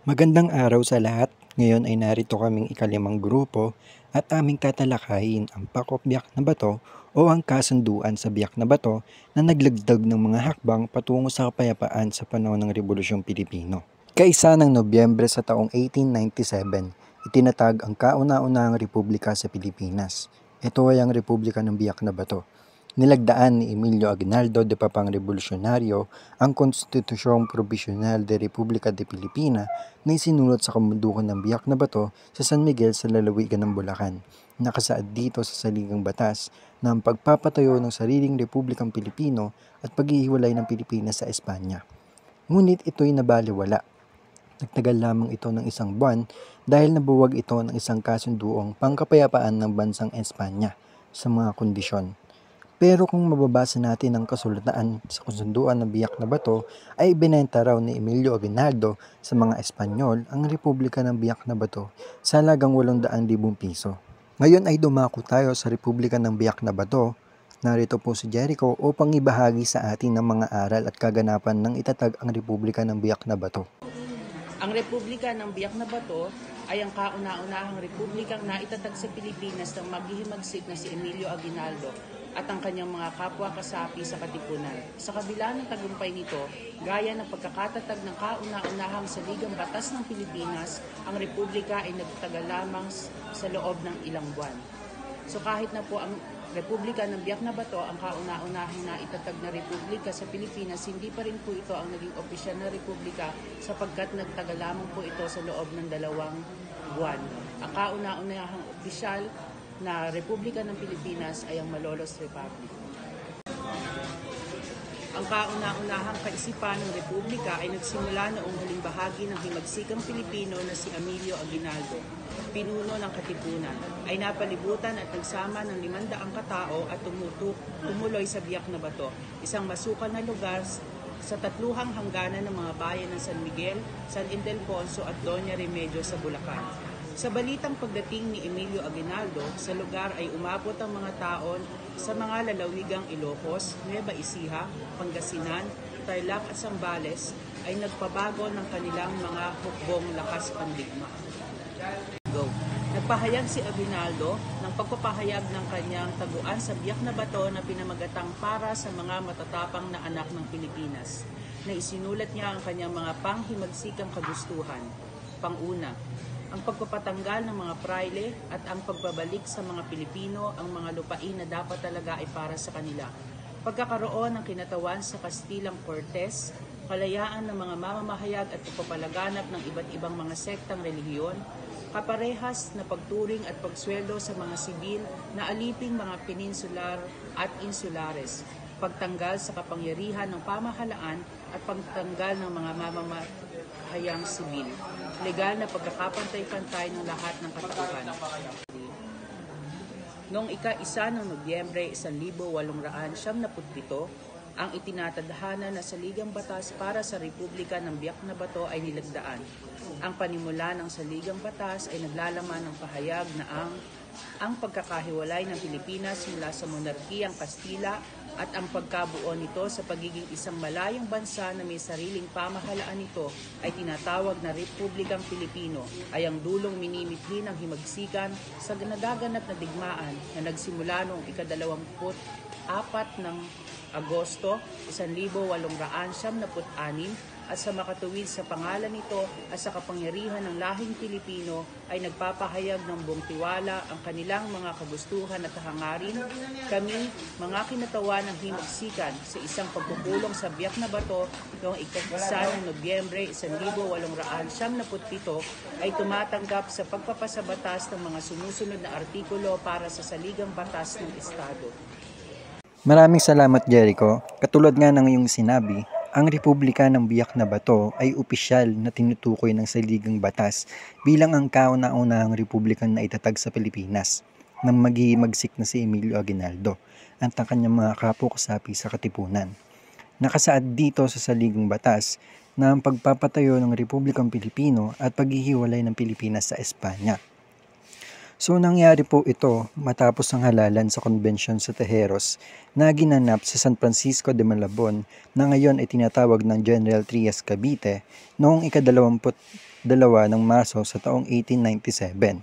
Magandang araw sa lahat. Ngayon ay narito kaming ikalimang grupo at aming tatalakayin ang pakopbiyak na bato o ang kasunduan sa biyak na bato na naglagdag ng mga hakbang patungo sa kapayapaan sa panahon ng Rebolusyong Pilipino. Kaisa ng Nobyembre sa taong 1897, itinatag ang kauna-unahang republika sa Pilipinas. Ito ay ang Republika ng Biak na Bato. Nilagdaan ni Emilio Aguinaldo de Papang Revolusyonaryo ang Konstitusyong Probisyonal de República de Pilipina na isinulot sa kamundukan ng Biak na Bato sa San Miguel sa lalawigan ng Bulacan. Nakasaad dito sa saligang batas na ang pagpapatayo ng sariling Republikang Pilipino at paghihiwalay ng Pilipinas sa Espanya. Ngunit ito'y nabaliwala. Nagtagal lamang ito ng isang buwan dahil nabuwag ito ng isang kasunduong pangkapayapaan ng bansang Espanya sa mga kondisyon. Pero kung mababasa natin ang kasulatan sa kasunduan ng Biak na Bato, ay ibinenta raw ni Emilio Aguinaldo sa mga Espanyol ang Republika ng Biak na Bato sa halagang 800,000 piso. Ngayon ay dumako tayo sa Republika ng Biak na Bato. Narito po si Jericho upang ibahagi sa atin ng mga aral at kaganapan ng itatag ang Republika ng Biak na Bato. Ang Republika ng Biak na Bato ay ang kauna-unahang republikang naitatag sa Pilipinas ng maghihimagsik na si Emilio Aguinaldo at ang kanyang mga kapwa kasapi sa Katipunan. Sa kabila ng tagumpay nito, gaya ng pagkakatatag ng kauna-unahang saligang batas ng Pilipinas, ang republika ay nagtagal lamang sa loob ng ilang buwan. So kahit na po ang Republika ng Biak na Bato ang kauna-unahang naitatag na republika sa Pilipinas, hindi pa rin po ito ang naging opisyal na republika sapagkat nagtagal lamang po ito sa loob ng 2 buwan. Ang kauna-unahang opisyal na Republika ng Pilipinas ay ang Malolos Republic. Ang kauna-unahang kaisipan ng Republika ay nagsimula noong huling bahagi ng himagsikang Pilipino na si Emilio Aguinaldo, pinuno ng Katipunan, ay napalibutan at nagsama ng 500 katao at tumuloy sa Biak na Bato, isang masukal na lugar sa 3 hangganan ng mga bayan ng San Miguel, San Ildefonso at Doña Remedio sa Bulacan. Sa balitang pagdating ni Emilio Aguinaldo, sa lugar ay umabot ang mga taon sa mga lalawigang Ilocos, Nueva Ecija, Pangasinan, Tarlac at Zambales ay nagpabago ng kanilang mga hukbong lakas pandigma. Nagpahayag si Aguinaldo ng pagpapahayag ng kanyang taguan sa Biak na Bato na pinamagatang para sa mga matatapang na anak ng Pilipinas, na isinulat niya ang kanyang mga panghimagsikang kagustuhan. Panguna, ang pagpapatanggal ng mga praile at ang pagbabalik sa mga Pilipino ang mga lupain na dapat talaga ay para sa kanila. Pagkakaroon ng kinatawan sa Kastilang Cortes, kalayaan ng mga mamamahayag at pagpapalaganap ng iba't ibang mga sektang relihiyon, kaparehas na pagturing at pagsweldo sa mga sibil na aliping mga peninsular at insulares, pagtanggal sa kapangyarihan ng pamahalaan at pagtanggal ng mga mamamahayang sibil, legal na pagkakapantay-pantay ng lahat ng katauhan. Noong ika-1 ng Nobyembre 1897, ang itinatadhana na saligang batas para sa Republika ng Biak na Bato ay nilagdaan. Ang panimula ng saligang batas ay naglalaman ng pahayag na ang pagkakahiwalay ng Pilipinas mula sa monarkiyang Kastila at ang pagkabuo nito sa pagiging isang malayang bansa na may sariling pamahalaan nito ay tinatawag na Republikang Pilipino ay ang dulong minimithi ng himagsikan sa nagaganap na digmaan na nagsimula noong ika-24 ng Agosto 1896 at sa makatuwid sa pangalan nito at sa kapangyarihan ng lahing Pilipino ay nagpapahayag ng buong tiwala ang kanilang mga kagustuhan at hangarin. Kami, mga kinatawan ng himagsikan sa isang pagpupulong sa Biak na Bato noong ika-1 ng Nobyembre 1897 ay tumatanggap sa pagpapasabatas ng mga sumusunod na artikulo para sa saligang batas ng Estado. Maraming salamat, Jericho. Katulad nga ng iyong sinabi, ang Republika ng Biak na Bato ay opisyal na tinutukoy ng saligang batas bilang ang kauna-unahang republikang naitatag sa Pilipinas nang maghihimagsik na si Emilio Aguinaldo at ang kanyang mga kapwa-kasapi sa Katipunan. Nakasaad dito sa saligang batas na ang pagpapatayo ng Republikang Pilipino at paghihiwalay ng Pilipinas sa Espanya. So nangyari po ito matapos ang halalan sa konbensyon sa Tejeros na ginanap sa San Francisco de Malabon na ngayon ay tinatawag ng General Trias Cavite noong ika-29 ng Marso sa taong 1897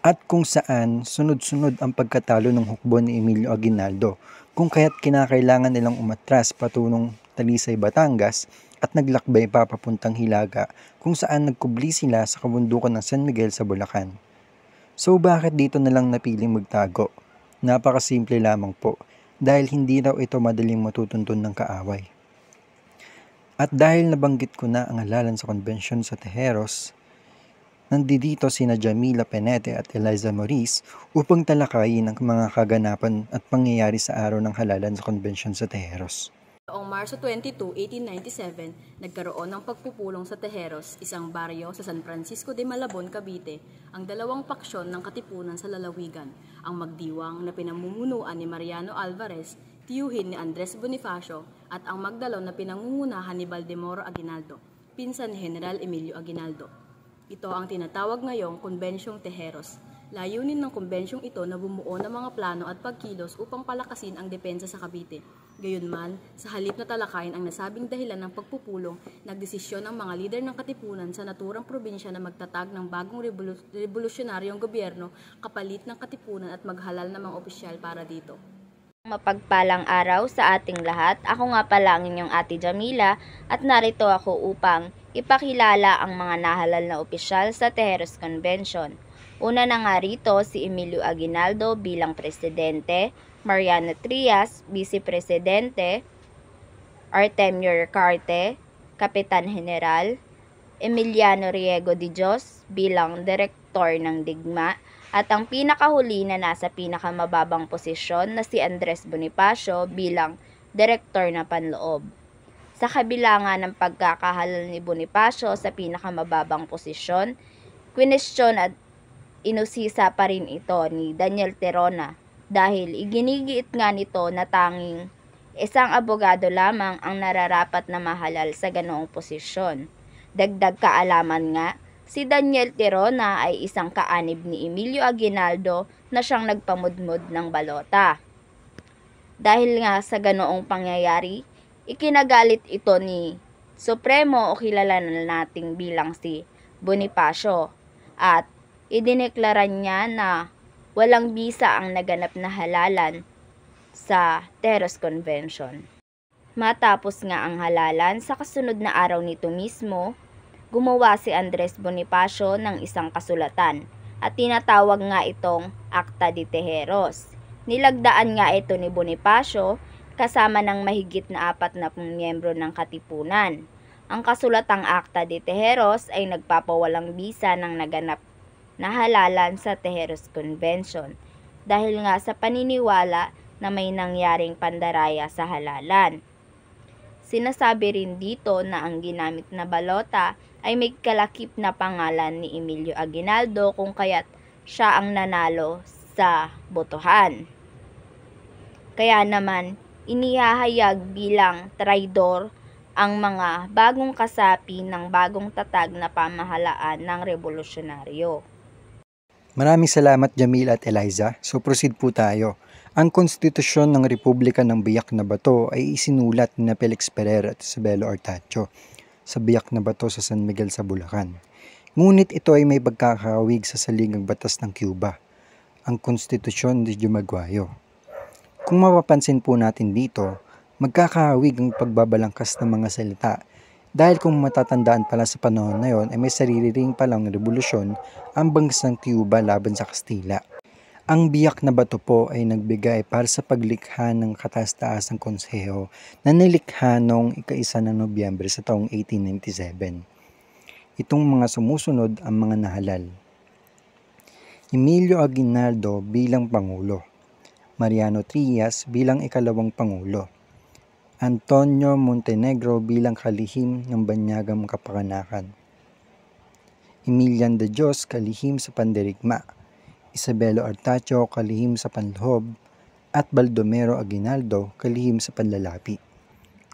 at kung saan sunod-sunod ang pagkatalo ng hukbo ni Emilio Aguinaldo kung kaya't kinakailangan nilang umatras patungong Talisay, Batangas at naglakbay papapuntang Hilaga kung saan nagkubli sila sa kabundukan ng San Miguel sa Bulacan. So bakit dito na lang napiling magtago? Napakasimple lamang po dahil hindi raw ito madaling matutuntun ng kaaway. At dahil nabanggit ko na ang halalan sa konbensyon sa Tejeros, nandito sina Jamila Penete at Eliza Maurice upang talakayin ang mga kaganapan at pangyayari sa araw ng halalan sa konbensyon sa Tejeros. Noong Marso 22, 1897, nagkaroon ng pagpupulong sa Tejeros, isang baryo sa San Francisco de Malabon, Cavite, ang dalawang paksyon ng katipunan sa lalawigan, ang magdiwang na pinamumunuan ni Mariano Alvarez, tiyuhin ni Andres Bonifacio, at ang Magdalo na pinangungunahan ni Baldemoro Aguinaldo, pinsan ni General Emilio Aguinaldo. Ito ang tinatawag ngayong Konbensyong Tejeros. Layunin ng konbensyong ito na bumuo ng mga plano at pagkilos upang palakasin ang depensa sa Cavite. Gayunman, sa halip na talakayin ang nasabing dahilan ng pagpupulong, nagdesisyon ang mga lider ng katipunan sa naturang probinsya na magtatag ng bagong revolusyonaryong gobyerno kapalit ng katipunan at maghalal ng mga opisyal para dito. Mapagpalang araw sa ating lahat. Ako nga pala ang inyong Ate Jamila at narito ako upang ipakilala ang mga nahalal na opisyal sa Tejeros Convention. Una na nga rito si Emilio Aguinaldo bilang presidente, Mariano Trias, vice-presidente, Artemio Recarte, kapitan general, Emiliano Riego de Dios bilang direktor ng digma, at ang pinakahuli na nasa pinakamababang posisyon na si Andres Bonifacio bilang direktor na panloob. Sa kabila nga ng pagkakahalal ni Bonifacio sa pinakamababang posisyon, kwinestyon at inusisa pa rin ito ni Daniel Terona dahil iginigiit nga nito na tanging isang abogado lamang ang nararapat na mahalal sa ganoong posisyon. Dagdag kaalaman nga, si Daniel Terona ay isang kaanib ni Emilio Aguinaldo na siyang nagpamudmud ng balota. Dahil nga sa ganoong pangyayari, ikinagalit ito ni Supremo o kilala na nating bilang si Bonifacio at idineklara niya na walang bisa ang naganap na halalan sa Tejeros Convention. Matapos nga ang halalan, sa kasunod na araw nito mismo, gumawa si Andres Bonifacio ng isang kasulatan at tinatawag nga itong Acta de Tejeros. Nilagdaan nga ito ni Bonifacio kasama ng mahigit na 40 miyembro ng katipunan. Ang kasulatang Acta de Tejeros ay nagpapawalang bisa ng naganap na halalan sa Tejeros Convention dahil nga sa paniniwala na may nangyaring pandaraya sa halalan. Sinasabi rin dito na ang ginamit na balota ay may kalakip na pangalan ni Emilio Aguinaldo kung kaya't siya ang nanalo sa botohan. Kaya naman, inihahayag bilang traidor ang mga bagong kasapi ng bagong tatag na pamahalaan ng revolusyonaryo. Maraming salamat Jamila at Eliza. So proceed po tayo. Ang konstitusyon ng Republika ng Biak na Bato ay isinulat ni Felix Ferrer at Isabelo Artacho sa Biak na Bato sa San Miguel sa Bulacan. Ngunit ito ay may pagkakawig sa saligang batas ng Cuba, ang Konstitusyon de Dumaguayo. Kung mapapansin po natin dito, magkakahawig ang pagbabalangkas ng mga salita dahil kung matatandaan pala sa panahon na yon ay may sarili ring palang revolusyon ang bansang Cuba laban sa Kastila. Ang Biak na Bato po ay nagbigay para sa paglikha ng kataas-taasang konseho na nilikha noong ika-1 ng Nobyembre sa taong 1897. Itong mga sumusunod ang mga nahalal. Emilio Aguinaldo bilang Pangulo, Mariano Trias bilang ikalawang Pangulo, Antonio Montenegro bilang kalihim ng Banyagang Kapanganakan, Emilian de Dios kalihim sa Pandirigma, Isabelo Artacho kalihim sa Panloob, at Baldomero Aguinaldo kalihim sa Panlalapi.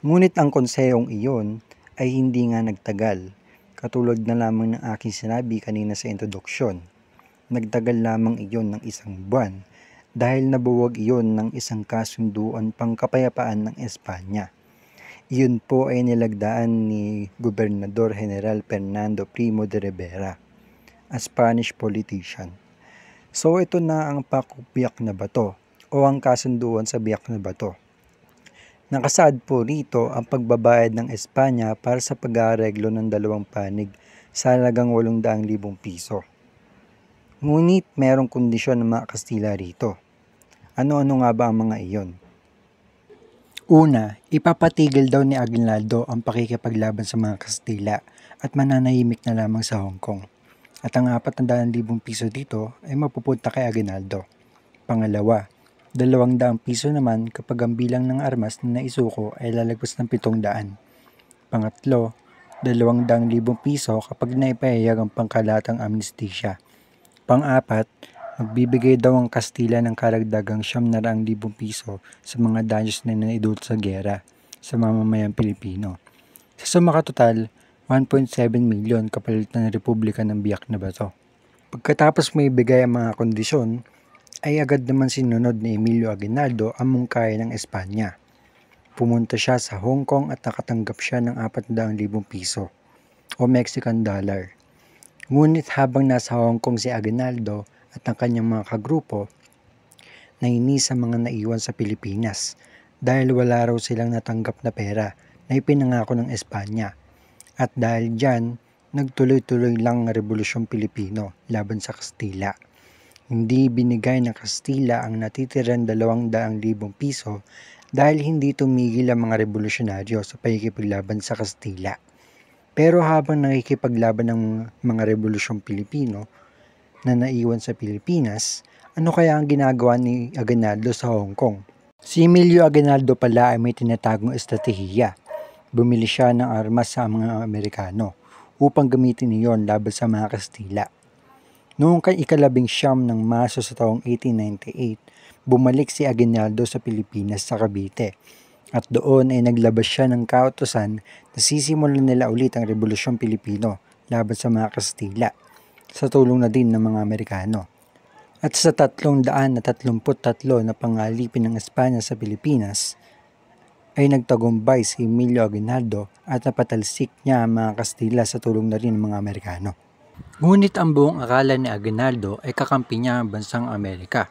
Ngunit ang konsehong iyon ay hindi nga nagtagal, katulad na lamang ng aking sinabi kanina sa introduksyon. Nagtagal lamang iyon ng 1 buwan dahil nabuwag iyon ng isang kasunduan pangkapayapaan ng Espanya. Yun po ay nilagdaan ni Gobernador General Fernando Primo de Rivera, a Spanish politician. So ito na ang pakubiyak na bato o ang kasunduan sa biyak na bato. Nakasaad po rito ang pagbabayad ng Espanya para sa pag-aareglo ng dalawang panig sa halagang 800,000 piso. Ngunit merong kondisyon ng mga Kastila rito. Ano-ano nga ba ang mga iyon? Una, ipapatigil daw ni Aguinaldo ang pakikipaglaban sa mga Kastila at mananahimik na lamang sa Hong Kong. At ang 400,000 piso dito ay mapupunta kay Aguinaldo. Pangalawa, 200 piso naman kapag ang bilang ng armas na naisuko ay lalagpas ng 700. Pangatlo, 200,000 piso kapag naipahayag ang pangkalatang amnestisya. Pang-apat, magbibigay daw ang Kastila ng karagdagang 900,000 piso sa mga danyos na naidulot sa giyera sa mamamayang Pilipino. Sa sumakatotal, 1.7 milyon kapalit ng Republika ng Biak na Bato. Pagkatapos may ibigay ang mga kondisyon, ay agad naman sinunod ni Emilio Aguinaldo ang mungkahi ng Espanya. Pumunta siya sa Hong Kong at nakatanggap siya ng 400,000 piso o Mexican dollar. Ngunit habang nasa Hong Kong si Aguinaldo at ang kanyang mga kagrupo, nainis sa mga naiwan sa Pilipinas dahil wala raw silang natanggap na pera na ipinangako ng Espanya. At dahil dyan, nagtuloy-tuloy lang ang Rebolusyong Pilipino laban sa Kastila. Hindi binigay ng Kastila ang natitirang 200,000 piso dahil hindi tumigil ang mga revolusyonaryo sa pakikipaglaban sa Kastila. Pero habang nakikipaglaban ng mga Rebolusyong Pilipino na naiwan sa Pilipinas, ano kaya ang ginagawa ni Aguinaldo sa Hong Kong? Si Emilio Aguinaldo pala ay may tinatagong estratehiya. Bumili siya ng armas sa mga Amerikano upang gamitin niyon laban sa mga Kastila. Noong ika-19 ng Marso sa taong 1898, bumalik si Aguinaldo sa Pilipinas sa Cavite at doon ay naglabas siya ng kautusan na sisimulan nila ulit ang Rebolusyong Pilipino laban sa mga Kastila sa tulong na din ng mga Amerikano. At sa 333 na pangalipin ng Espanya sa Pilipinas, ay nagtagumpay si Emilio Aguinaldo at napatalsik niya ang mga Kastila sa tulong na rin ng mga Amerikano. Ngunit ang buong akala ni Aguinaldo ay kakampi niya ang bansang Amerika.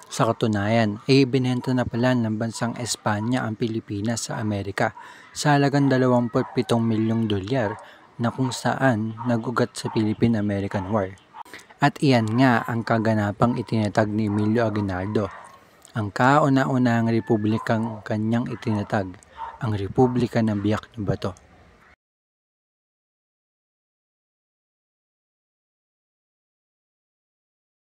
Sa katunayan ay ibinenta na pala ng bansang Espanya ang Pilipinas sa Amerika sa halagang 27 milyong dolyar na kung saan nagugat sa Philippine-American War. At iyan nga ang kaganapang itinatag ni Emilio Aguinaldo, ang kauna-unahang republikang kanyang itinatag, ang Republika ng Biak na Bato.